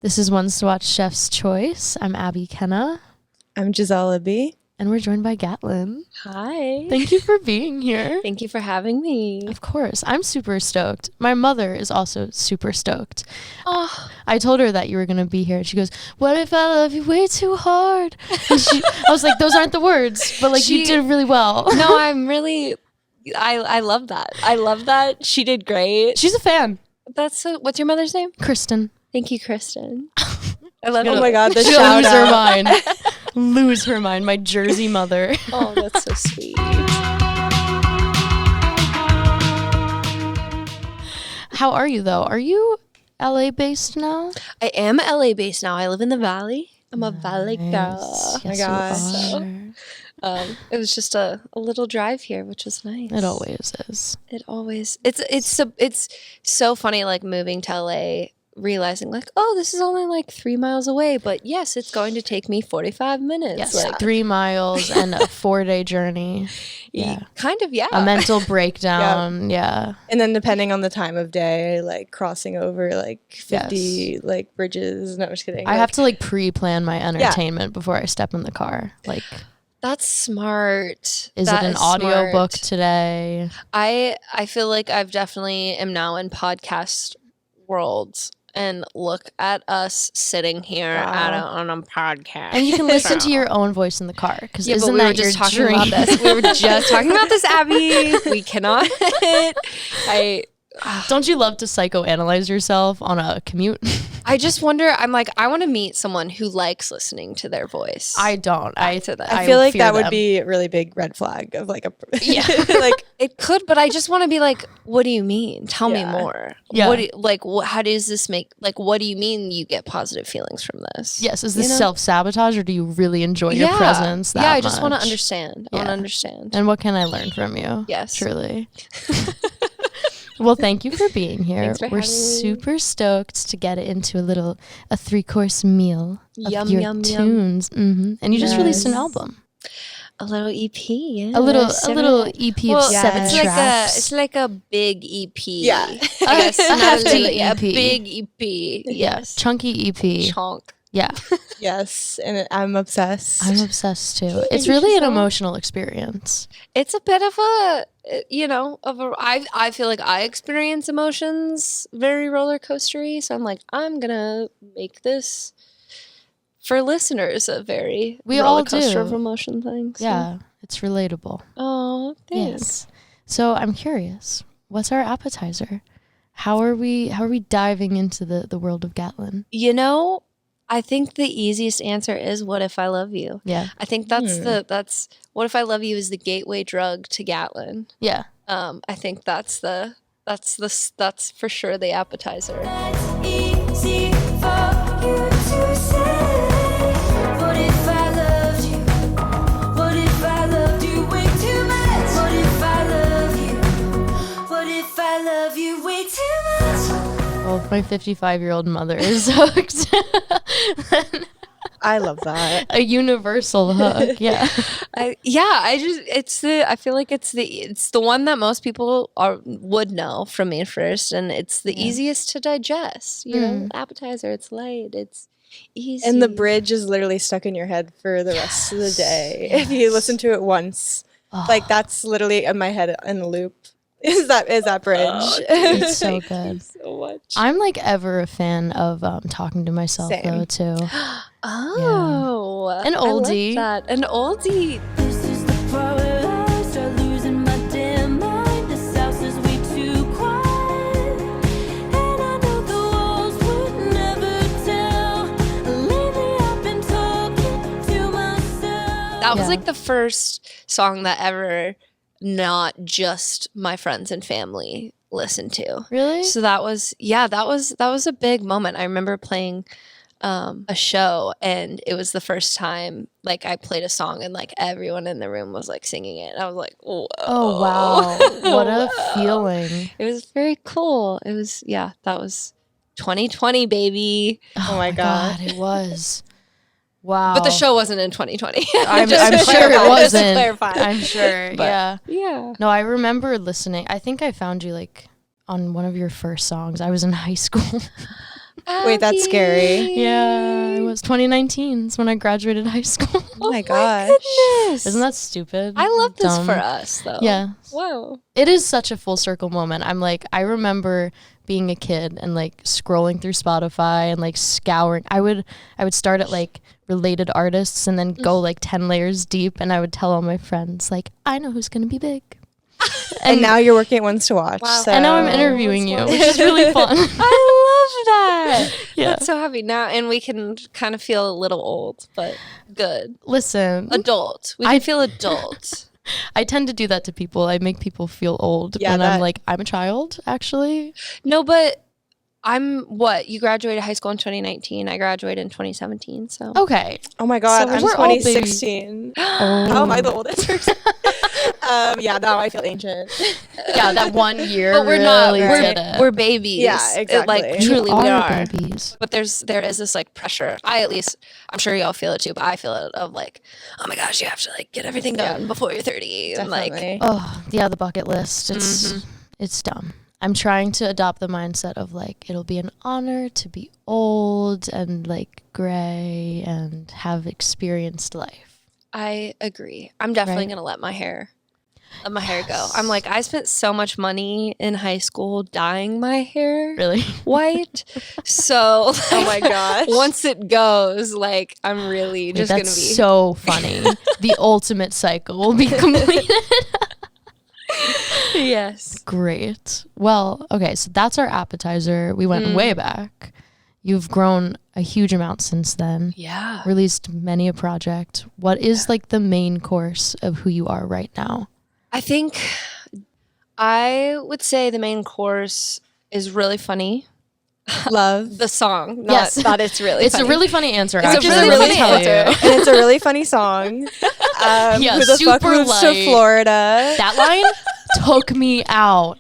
This is Ones to Watch Chef's Choice. I'm Abby Kenna. I'm Giselle Libby. And we're joined by Gatlin. Hi. Thank you for being here. Thank you for having me. Of course. I'm super stoked. My mother is also super stoked. Oh. I told her that you were going to be here. She goes, what if I love you way too hard? And I was like, those aren't the words. But like you did really well. No, I'm really... I love that. I love that. She did great. She's a fan. That's so... What's your mother's name? Kristen. Thank you, Kristen. I love Oh my God, the She'll shout lose out. her mind. Lose her mind. My Jersey mother. Oh, that's so sweet. How are you though? Are you LA based now? I am LA based now. I live in the Valley. I'm a Valley girl. Yes, my gosh. you are. It was just a little drive here, which was nice. It always is. It always... It's so funny, like, moving to LA, realizing, like, oh, this is only, like, 3 miles away. But, yes, it's going to take me 45 minutes. Yes, Like, 3 miles and a 4-day journey. Yeah. Kind of, yeah. A mental breakdown. Yeah. And then depending on the time of day, like crossing over like 50 like bridges. No, I'm just kidding. I have to like pre-plan my entertainment before I step in the car. Like, That's smart. is That it an is audiobook smart. today? I feel like I've definitely am now in podcast world, and look at us sitting here on a podcast. And you can listen to your own voice in the car because Yeah, but isn't we that were just your talking dream? about this. We were just talking about this, Abby. We cannot. Don't you love to psychoanalyze yourself on a commute? I just wonder. I'm like, I want to meet someone who likes listening to their voice. I don't. I to that. I feel like fear that would them. be a really big red flag of like a Yeah. like It could, but I just want to be like, what do you mean? Tell me Yeah. more. Yeah. What do you, how does this make, like, what do you mean you get positive feelings from this? Yes. Is this You know? self-sabotage or do you really enjoy your presence that Yeah, I just want to much? understand. I want Yeah. to understand. And what can I learn from you? Yes. Truly. Well, thank you for being here. Thanks for We're having me. super stoked to get into a 3-course meal of Yum, your yum, yum. tunes. And you just released an Yes. album. A little EP, yeah. A little Seven- EP Well, of 7 it's tracks. it's like a big EP. Yeah. I guess A not hefty a, EP. a big EP. Yeah, Yes. chunky EP. Chunk. Yeah, yes, and I'm obsessed. I'm obsessed too. It's Thank you, really an Giselle. emotional experience. It's a bit of a, I feel like I experience emotions very roller coastery. So I'm like, I'm going to make this for listeners a very We roller all coaster do. of emotion thing. So. Yeah, it's relatable. Oh, thanks. Yes. So I'm curious, what's our appetizer? How are we diving into the world of Gatlin? You know, I think the easiest answer is what if I love you? Yeah. I think that's what if I love you is the gateway drug to Gatlin. Yeah. I think that's for sure the appetizer. Easy for you to say. What if I loved you? What if I loved you way too much? What if I love you? What if I love you way too much? Well, my 55-year-old mother is hooked. I love that. A universal hook. Yeah. I feel like it's the one that most people would know from me first, and it's the easiest to digest. You know, appetizer. It's light. It's easy. And the bridge is literally stuck in your head for the rest of the day. If you listen to it once, like that's literally in my head in a loop. Is that bridge? It's so good. so much. I'm like ever a fan of talking to myself Same. though too. Oh, An I love oldie. that. An oldie. This is the part where I start losing my damn mind. This house is way too quiet, and I know the walls would never tell. Lately I've been talking to myself. That was Yeah. like the first song that ever not just my friends and family listened to. Really? So that was a big moment. I remember playing a show, and it was the first time like I played a song and like everyone in the room was like singing it. And I was like, whoa. Oh wow. What a feeling. It was very cool. It was that was 2020, baby. Oh my God. It was. Wow. But the show wasn't in 2020. I'm Just to sure clarify, it just to wasn't. clarify. I'm sure. But- Yeah. Yeah. No, I remember listening. I think I found you like on one of your first songs. I was in high school. Wait, that's scary. Yeah, it was 2019 is when I graduated high school. Oh my gosh. Goodness. Isn't that stupid? I love this Dumb. for us, though. Yeah. Wow. It is such a full circle moment. I'm like, I remember being a kid and like scrolling through Spotify and like scouring. I would start at like related artists and then go like 10 layers deep, and I would tell all my friends like, I know who's gonna be big. And now you're working at Ones to Watch. Wow. So. And now I'm interviewing you, which is really fun. I love that. Yeah. That's so happy now, and we can kind of feel a little old, but good. Listen, Adult. We can feel adult. I tend to do that to people. I make people feel old Yeah, when I'm that- like, I'm a child, actually. No, but you graduated high school in 2019. I graduated in 2017, so. Okay. Oh my God, So I'm we're all babies. 2016. How am I the oldest person? Yeah, now I feel ancient. Yeah, that 1 year. But we're not. really Right. did it. We're babies. Yeah, exactly. Like, truly, we are. babies. But there is this like pressure. I'm sure y'all feel it too, but I feel it of like, oh my gosh, you have to like get everything done before you're 30. And like, Definitely. Oh, yeah, the bucket list. It's dumb. I'm trying to adopt the mindset of like, it'll be an honor to be old and like gray and have experienced life. I agree. I'm definitely Right. gonna let my hair go. I'm like, I spent so much money in high school dyeing my hair Really? white. So Oh my gosh. once it goes, like I'm really just That's gonna be so funny. The ultimate cycle will be completed. yes. Great. Well, okay, so that's our appetizer. We went way back. You've grown a huge amount since then. Yeah. Released many a project. What is like the main course of who you are right now? I think I would say the main course is really funny. Love. The song. Yes. That it's really It's funny. a really funny answer. It's a actually, really let me funny tell answer. you. And it's a really funny song. Yeah, Who the fuck super moves light. to Florida? That line took me out.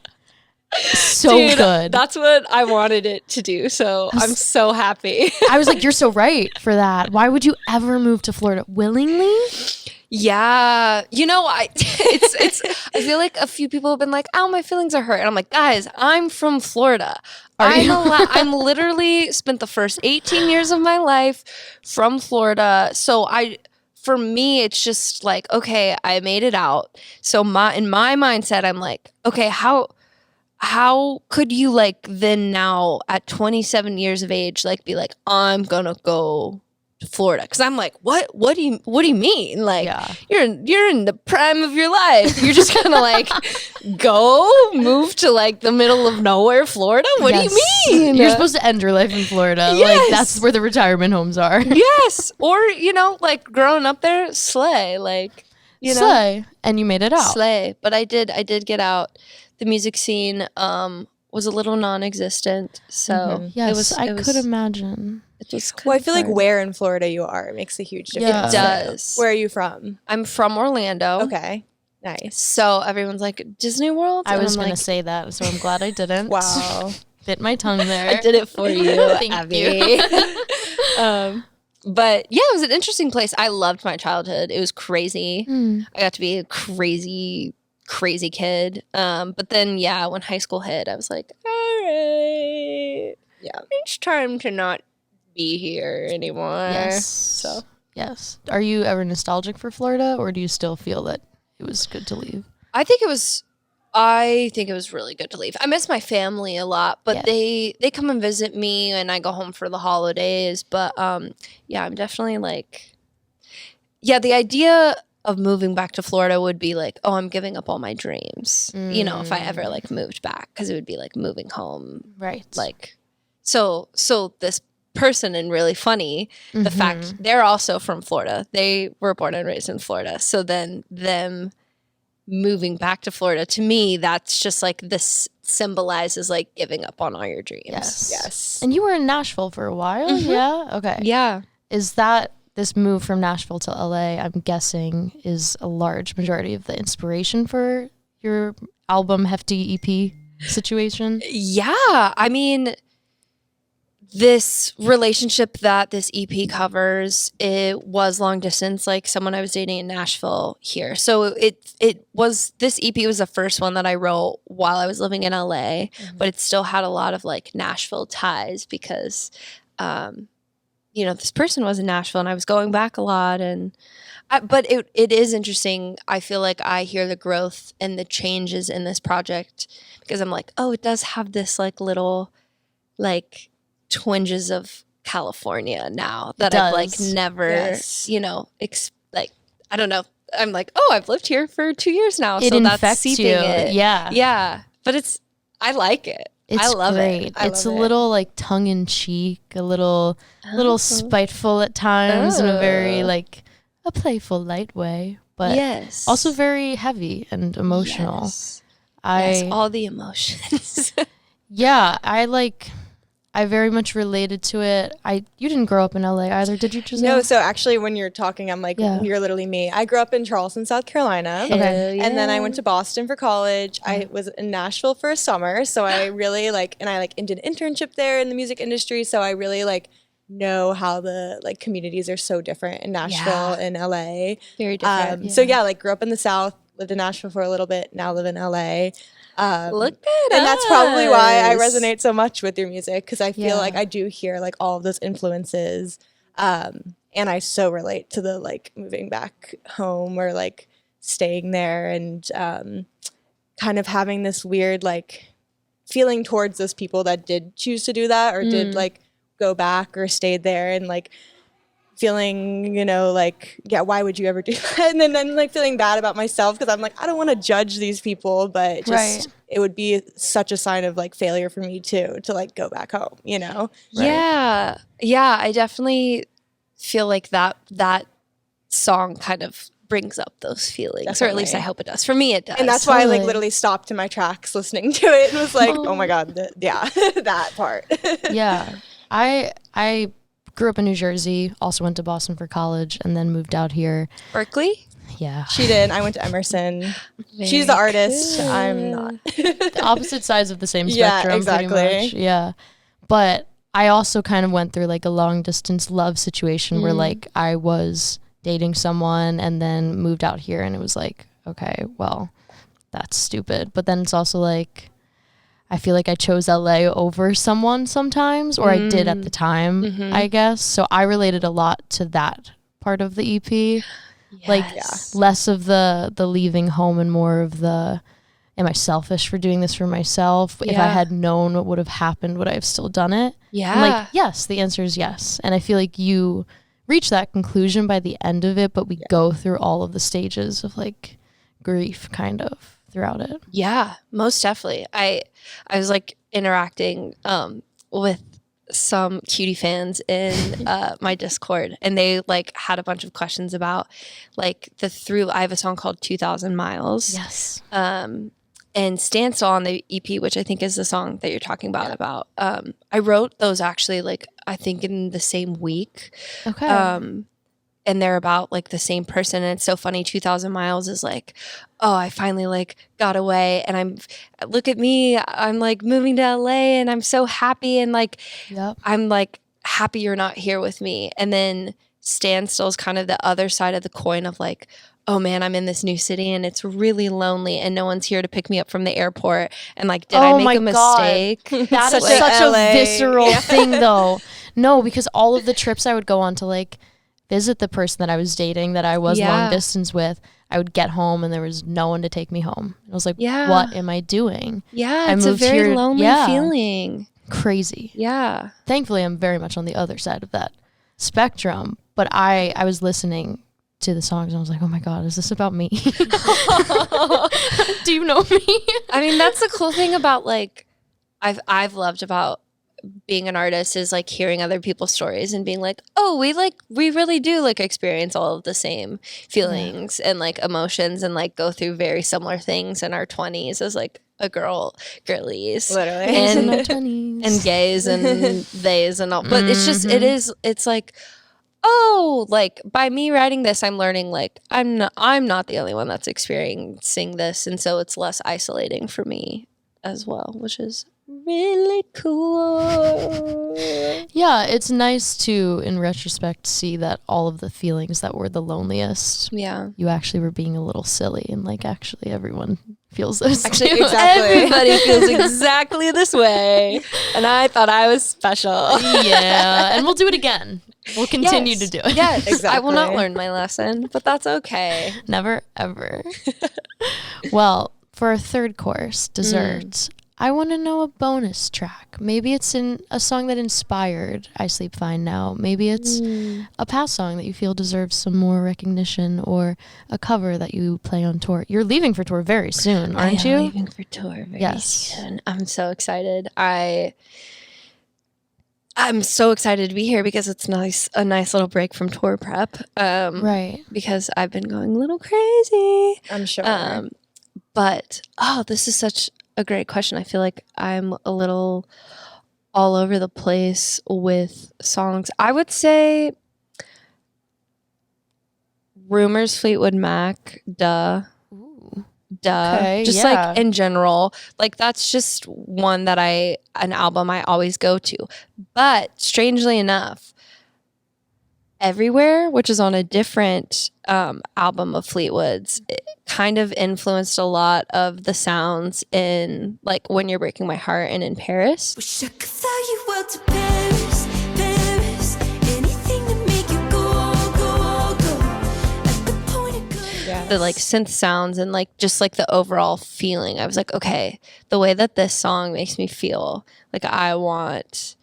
So Dude, good. That's what I wanted it to do. So I'm so happy. I was like, you're so right for that. Why would you ever move to Florida willingly? Yeah, it's. I feel like a few people have been like, "Oh, my feelings are hurt," and I'm like, guys, I'm from Florida. I'm literally spent the first 18 years of my life from Florida. So for me, it's just like, okay, I made it out. So in my mindset, I'm like, okay, how could you like then now at 27 years of age like be like, I'm gonna go to Florida? Because I'm like, what do you mean? Like, Yeah. you're in the prime of your life. You're just gonna like move to like the middle of nowhere, Florida? What do you mean? You're supposed to end your life in Florida. Yes. Like that's where the retirement homes are. Yes, or like growing up there, slay, like Slay. And you made it out. slay. But I did get out. The music scene was a little non-existent, so Yes, I could imagine. It was Well, I feel like hard. where in Florida you are makes a huge difference. Yeah. It does. Where are you from? I'm from Orlando. Okay. Nice. So everyone's like, Disney World? I And was I'm going like, to say that, so I'm glad I didn't. Wow. Bit my tongue there. I did it for you, Thank Abby. you. But yeah, it was an interesting place. I loved my childhood. It was crazy. Mm. I got to be a crazy kid. But then, yeah, when high school hit, I was like, all right. Yeah. It's time to not be here anymore. Yes. So Yes. Are you ever nostalgic for Florida, or do you still feel that it was good to leave? I think it was really good to leave. I miss my family a lot, but Yeah. they come and visit me and I go home for the holidays. But yeah, I'm definitely like, yeah, the idea of moving back to Florida would be like, oh, I'm giving up all my dreams. If I ever like moved back, because it would be like moving home. Right. Like, so this person and really funny, the fact they're also from Florida. They were born and raised in Florida. So then them moving back to Florida, to me, that's just like this symbolizes like giving up on all your dreams. Yes. Yes. And you were in Nashville for a while? Yeah? Okay. Yeah. Is that this move from Nashville to LA, I'm guessing, is a large majority of the inspiration for your album Hefty EP situation? Yeah. I mean, this relationship that this EP covers, it was long distance, like someone I was dating in Nashville here. So it was, this EP was the first one that I wrote while I was living in LA, but it still had a lot of like Nashville ties because, you know, this person was in Nashville and I was going back a lot. And but it is interesting. I feel like I hear the growth and the changes in this project because I'm like, oh, it does have this like little like twinges of California now that I've like never, you know, like, I don't know. I'm like, oh, I've lived here for 2 years now. It so that's infects seeping you. it. Yeah. Yeah. But I like it. I love great. it. It's a little like tongue in cheek, a little spiteful at times in a very like a playful, light way, but also very heavy and emotional. Yes, all the emotions. Yeah, I very much related to it. You didn't grow up in LA either, did you, Giselle? No, so actually when you're talking, I'm like, you're literally me. I grew up in Charleston, South Carolina. Okay. And then I went to Boston for college. I was in Nashville for a summer. So I really did an internship there in the music industry. So I really know how the like communities are so different in Nashville and LA. Very different. So grew up in the South, lived in Nashville for a little bit, now live in LA. Look at and that's probably why I resonate so much with your music, because I feel like I do hear like all of those influences, and I so relate to the like moving back home or like staying there and kind of having this weird like feeling towards those people that did choose to do that or did like go back or stayed there, and like feeling, you know, like, why would you ever do that? And then like feeling bad about myself because I'm like, I don't want to judge these people, but just it would be such a sign of like failure for me too to like go back home, you know? Yeah. I definitely feel like that song kind of brings up those feelings, or at least I hope it does. For me, it does. And that's why I like literally stopped in my tracks listening to it and was like, oh my God, that part. Yeah. I grew up in New Jersey, also went to Boston for college, and then moved out here. Berkeley? Yeah. She did. I went to Emerson. She's the artist. I'm not. The opposite sides of the same spectrum, pretty much. Yeah. But I also kind of went through like a long distance love situation where like I was dating someone and then moved out here, and it was like, okay, well, that's stupid. But then it's also like, I feel like I chose LA over someone sometimes, or I did at the time, I guess. So I related a lot to that part of the EP. Like less of the leaving home and more of the, am I selfish for doing this for myself? If I had known what would have happened, would I have still done it? Yeah. And like, yes, the answer is yes. And I feel like you reach that conclusion by the end of it, but we go through all of the stages of like grief kind of throughout it. Yeah, most definitely. I was like interacting with some cutie fans in my Discord, and they like had a bunch of questions about like I have a song called 2,000 Miles. Yes. And Standstill on the EP, which I think is the song that you're talking about. I wrote those actually like I think in the same week. Okay. And they're about like the same person. And it's so funny. 2,000 Miles is like, oh, I finally like got away, and look at me. I'm like moving to LA and I'm so happy. And like, I'm like happy you're not here with me. And then Standstill is kind of the other side of the coin of like, oh man, I'm in this new city and it's really lonely and no one's here to pick me up from the airport. And like, did I make a mistake? That is such a visceral thing though. No, because all of the trips I would go on to like visit the person that I was dating that I was long distance with, I would get home and there was no one to take me home. I was like, what am I doing? Yeah, it's a very lonely feeling. Crazy. Yeah. Thankfully, I'm very much on the other side of that spectrum. But I was listening to the songs and I was like, oh my God, is this about me? Do you know me? I mean, that's the cool thing about like, I've loved about being an artist is like hearing other people's stories and being like, oh, we really do like experience all of the same feelings and like emotions and like go through very similar things in our 20s as like a girlies literally and, in our 20s. And gays and theys and all, but it's just it's like, oh, like by me writing this, I'm learning like I'm not the only one that's experiencing this, and so it's less isolating for me as well, which is really cool. Yeah, it's nice to, in retrospect, see that all of the feelings that were the loneliest, Yeah. you actually were being a little silly, and like actually everyone feels those. Actually, too. everybody feels exactly this way. And I thought I was special. Yeah, and we'll do it again. We'll continue to do it. Yes, Exactly. I will not learn my lesson, but that's okay. Never, ever. Well, for our third course, desserts, I want to know a bonus track. Maybe it's in a song that inspired I Sleep Fine Now. Maybe it's a past song that you feel deserves some more recognition, or a cover that you play on tour. You're leaving for tour very soon, aren't I am you? leaving for tour very Yes. soon. I'm so excited. I'm so excited to be here because it's a nice little break from tour prep. Right. Because I've been going a little crazy. I'm sure. But this is such a great question. I feel like I'm a little all over the place with songs. I would say Rumors, Fleetwood Mac, duh. Okay, Just yeah. like in general, like that's just one that an album I always go to. But strangely enough, Everywhere, which is on a different album of Fleetwood's, it kind of influenced a lot of the sounds in like When You're Breaking My Heart and in Paris. Wish I could fly you out to Paris, Paris. Anything to make you go, go, go. At the point of good. The like synth sounds and like just like the overall feeling. I was like, okay, the way that this song makes me feel, like I want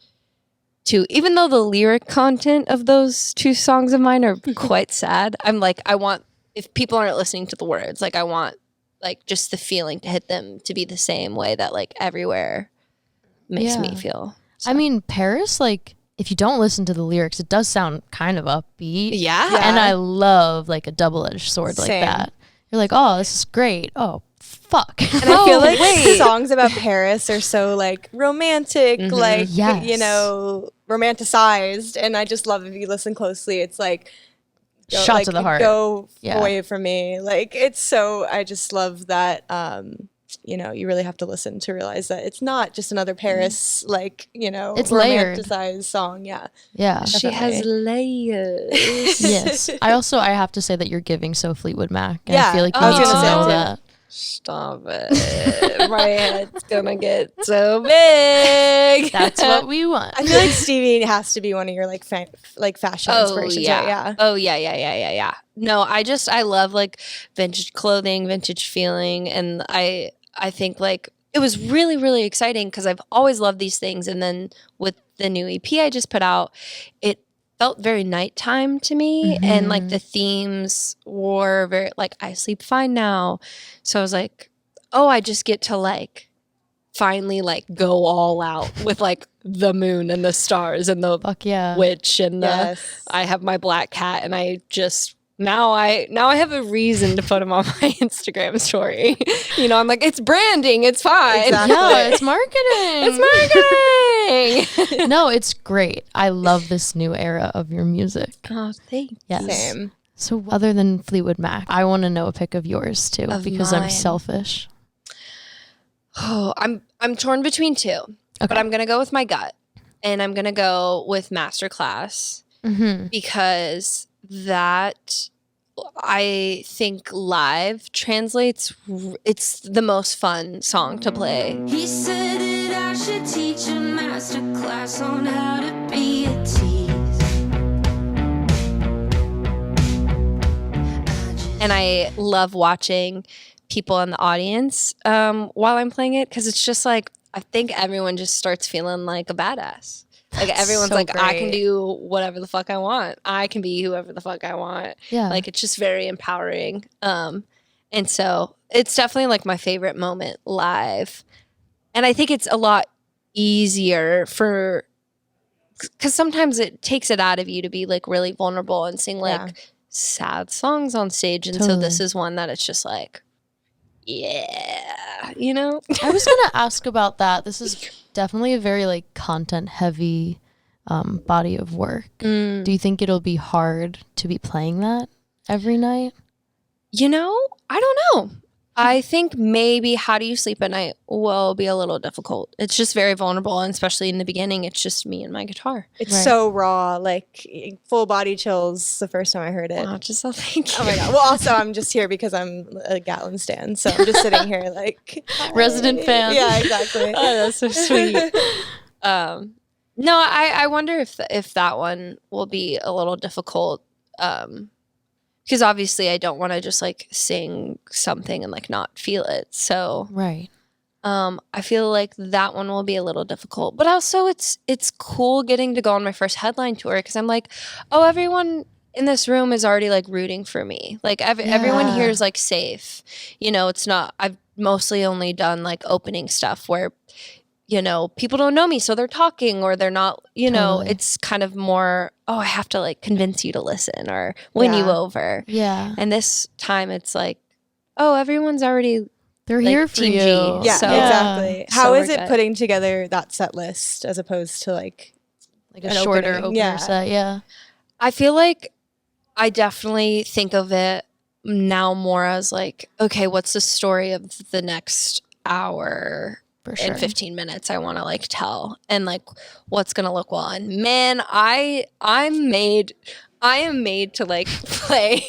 to, even though the lyric content of those two songs of mine are quite sad, I'm like, I want, if people aren't listening to the words, like I want like just the feeling to hit them to be the same way that like Everywhere makes me feel. I mean, Paris, like, if you don't listen to the lyrics, it does sound kind of upbeat. Yeah. And I love like a double-edged sword like Same. that. You're like, oh, this is great. Oh, fuck. And I feel like songs about Paris are so like romantic, like, Yes. you know, romanticized. And I just love if you listen closely, it's like, Shot to the heart. Go Yeah. away from me. Like, it's so, I just love that, you know, you really have to listen to realize that it's not just another Paris, like, you know, It's layered. romanticized song. Yeah. Yeah. She has layers. Yes. I have to say that you're giving so Fleetwood Mac. And Yeah, I feel like you I was need to gonna say know too. that. Stop it. My head's gonna get so big. That's what we want. I feel like Stevie has to be one of your like fashion inspirations, right? Yeah. Oh yeah. No, I love like vintage clothing, vintage feeling, and I think like it was really, really exciting because I've always loved these things, and then with the new EP I just put out, it felt very nighttime to me, and like the themes were very like I sleep fine now, so I was like, oh, I just get to like finally like go all out with like the moon and the stars and the Fuck yeah. witch and the Yes. I have my black cat, and I just now I have a reason to put him on my Instagram story. You know, I'm like, it's branding, it's fine. Exactly. Yeah, it's marketing. It's marketing. No, it's great. I love this new era of your music. Oh, thanks. Yes. Same. So other than Fleetwood Mac, I want to know a pick of yours too, Of because I'm mine. selfish. Oh, I'm torn between two, but I'm gonna go with my gut, and I'm gonna go with Masterclass because that I think live translates. It's the most fun song to play. He said that I should teach a master class on how to be a tease. And I love watching people in the audience while I'm playing it, because it's just like I think everyone just starts feeling like a badass. Like everyone's so like, I can great. do whatever the fuck I want. I can be whoever the fuck I want. Yeah. Like it's just very empowering. And so it's definitely like my favorite moment live. And I think it's a lot easier because sometimes it takes it out of you to be like really vulnerable and sing like sad songs on stage. And so this Totally. is one that it's just like, yeah, you know? I was going to ask about that. This is definitely a very like content heavy body of work. Do you think it'll be hard to be playing that every night? You know, I don't know. I think maybe How Do You Sleep at Night will be a little difficult. It's just very vulnerable, and especially in the beginning, it's just me and my guitar. It's so raw, like full body chills the first time I heard it. Oh, Giselle, thank you. Oh my God. Well, also, I'm just here because I'm a Gatlin stan, so I'm just sitting here like... Resident fan. Yeah, exactly. Oh, that's so sweet. No, I wonder if that one will be a little difficult. Because obviously I don't want to just like sing something and like not feel it. So Right. I feel like that one will be a little difficult. But also it's cool getting to go on my first headline tour because I'm like, oh, everyone in this room is already like rooting for me. Like everyone here is like safe. You know, it's not, I've mostly only done like opening stuff where, you know, people don't know me, so they're talking or they're not, you know, it's kind of more, oh, I have to like convince you to listen or win you over. Yeah. And this time it's like, oh, everyone's already They're like, here for Team you. G. Yeah, So- exactly. So How we're is it good. putting together that set list as opposed to like A an shorter opening? opener Yeah. set. Yeah. I feel like I definitely think of it now more as like, okay, what's the story of the next hour For sure. and 15 minutes I want to like tell and like what's going to look well. And man, I am made to like play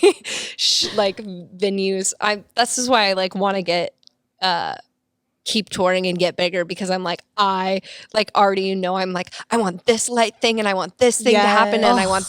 like venues. This is why I like want to get keep touring and get bigger because I'm like I like already know I'm like I want this light thing and I want this thing to happen and I want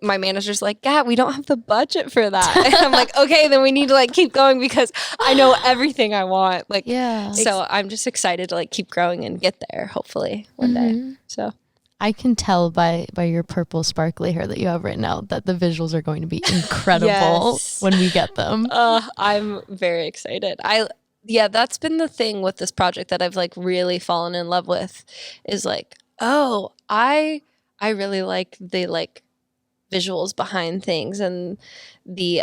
my manager's like, yeah, we don't have the budget for that. And I'm like, okay, then we need to like keep going because I know everything I want. Like so I'm just excited to like keep growing and get there hopefully one day. So I can tell by your purple sparkly hair that you have right now that the visuals are going to be incredible Yes. when we get them. I'm very excited. Yeah, that's been the thing with this project that I've like really fallen in love with is like, oh, I really like the like visuals behind things and the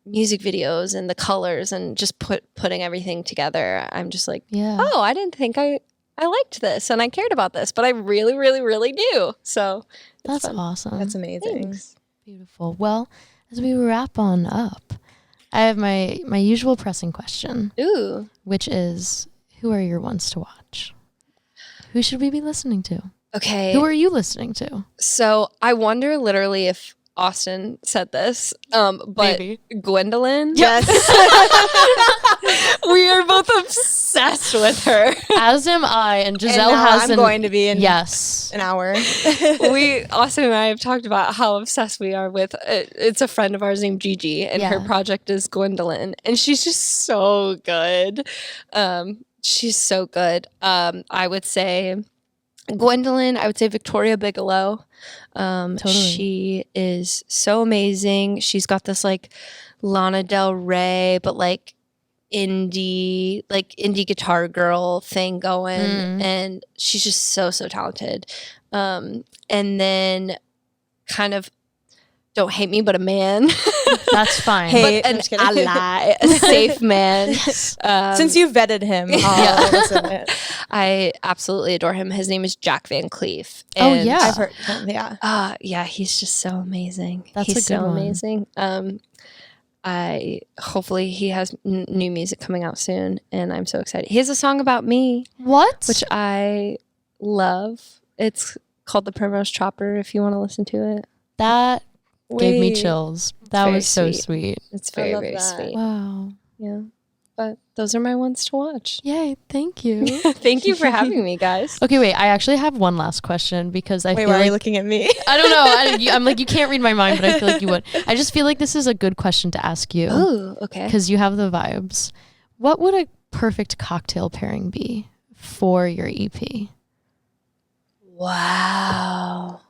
music videos and the colors and just putting everything together. I'm just like, oh, I didn't think I liked this and I cared about this, but I really, really, really do. So That's fun. awesome. That's amazing. Thanks. Beautiful. Well, as we wrap on up, I have my usual pressing question, Ooh. which is, who are your ones to watch? Who should we be listening to? Okay. Who are you listening to? So I wonder literally if Austin said this, but Maybe. Gwendolyn. Yes. We are both obsessed with her. As am I, and Giselle now has I'm going to be in Yes. an hour. Austin and I have talked about how obsessed we are with it's a friend of ours named Gigi, and her project is Gwendolyn, and she's just so good. She's so good. I would say Gwendolyn, I would say Victoria Bigelow. She is so amazing. She's got this like Lana Del Rey, but like indie guitar girl thing going, and she's just so talented. And then kind of, don't hate me, but a man. That's fine. Hey, But I'm an just kidding. ally, a safe man. Since you've vetted him, I'll listen to it. I absolutely adore him. His name is Jack Van Cleef. Oh, And, yeah. I've heard him, yeah. yeah, he's just so amazing. That's He's a good so one. amazing. Hopefully he has new music coming out soon, and I'm so excited. He has a song about me, What? which I love. It's called The Primrose Chopper. If you want to listen to it, That gave me Wait. chills. That very was so sweet. sweet. it's I very love very that. sweet. Wow. Yeah, but those are my ones to watch. Yay, thank you. Thank you for having me, guys. Okay, wait, I actually have one last question because I Wait, feel why are like you looking at me? I don't know. I'm like, you can't read my mind, but I feel like you would. I just feel like this is a good question to ask you Oh, okay. because you have the vibes. What would a perfect cocktail pairing be for your E EP? Wow.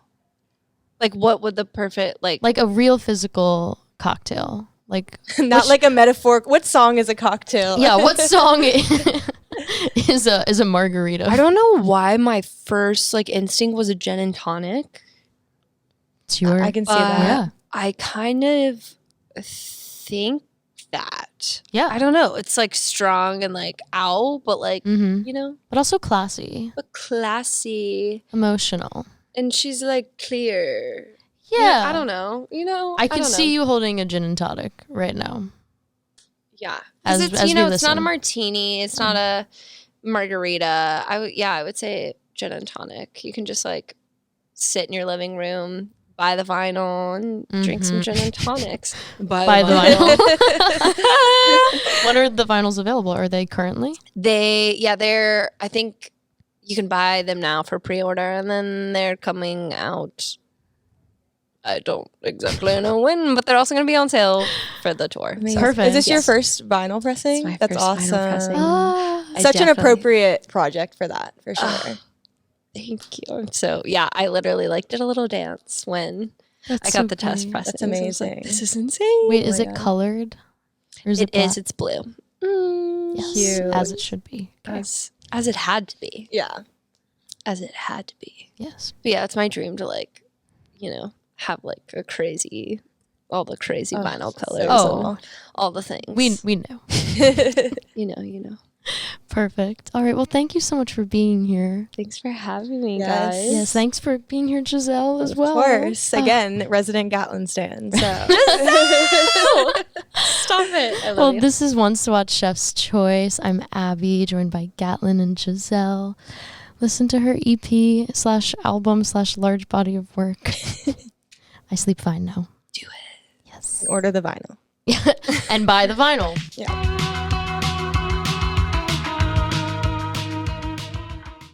Like, what would the perfect Like a real physical cocktail. Like Not like a metaphor. What song is a cocktail? yeah, what song is a margarita? I don't know why my first like instinct was a gin and tonic. It's your I can see that. yeah. I kind of think that. Yeah. I don't know. It's like strong and like ow, but like, Mm-hmm. you know, But also classy, but classy. emotional. And she's like clear. Yeah. I don't know. You know, I can don't see know. you holding a gin and tonic right now. Yeah. As it's, we it's not a listen. martini. It's not a margarita. I would say gin and tonic. You can just like sit in your living room, buy the vinyl, and drink some gin and tonics. Buy the vinyl. When are the vinyls available? Are they currently? They're, I think you can buy them now for pre-order, and then they're coming out. I don't exactly know when, but they're also going to be on sale for the tour. So. Perfect. Is this your first vinyl pressing? It's my That's first awesome. vinyl pressing. Ah. Such an appropriate project for that, for sure. Thank you. So yeah, I literally like did a little dance when I got the test great. pressing. That's So I was like, amazing. this is insane. Wait, Oh is my it God. colored? Or is It black? is. It's blue. Yes, Cute. as it should be. Okay. As it had to be. Yeah. As it had to be. Yes. But yeah, it's my dream to like, have like all the crazy vinyl colors. Oh. And all the things. We know. You know. Perfect. All right. Well, thank you so much for being here. Thanks for having me, Yes. guys. Yes. Thanks for being here, Giselle, as well. Of course. Again, resident Gatlin stan. So Stop it. I love Well, you. this is Once to Watch Chef's Choice. I'm Abby, joined by Gatlin and Giselle. Listen to her EP/album/large body of work. I sleep fine now. Do it. Yes. order the vinyl. And buy the vinyl. Yeah.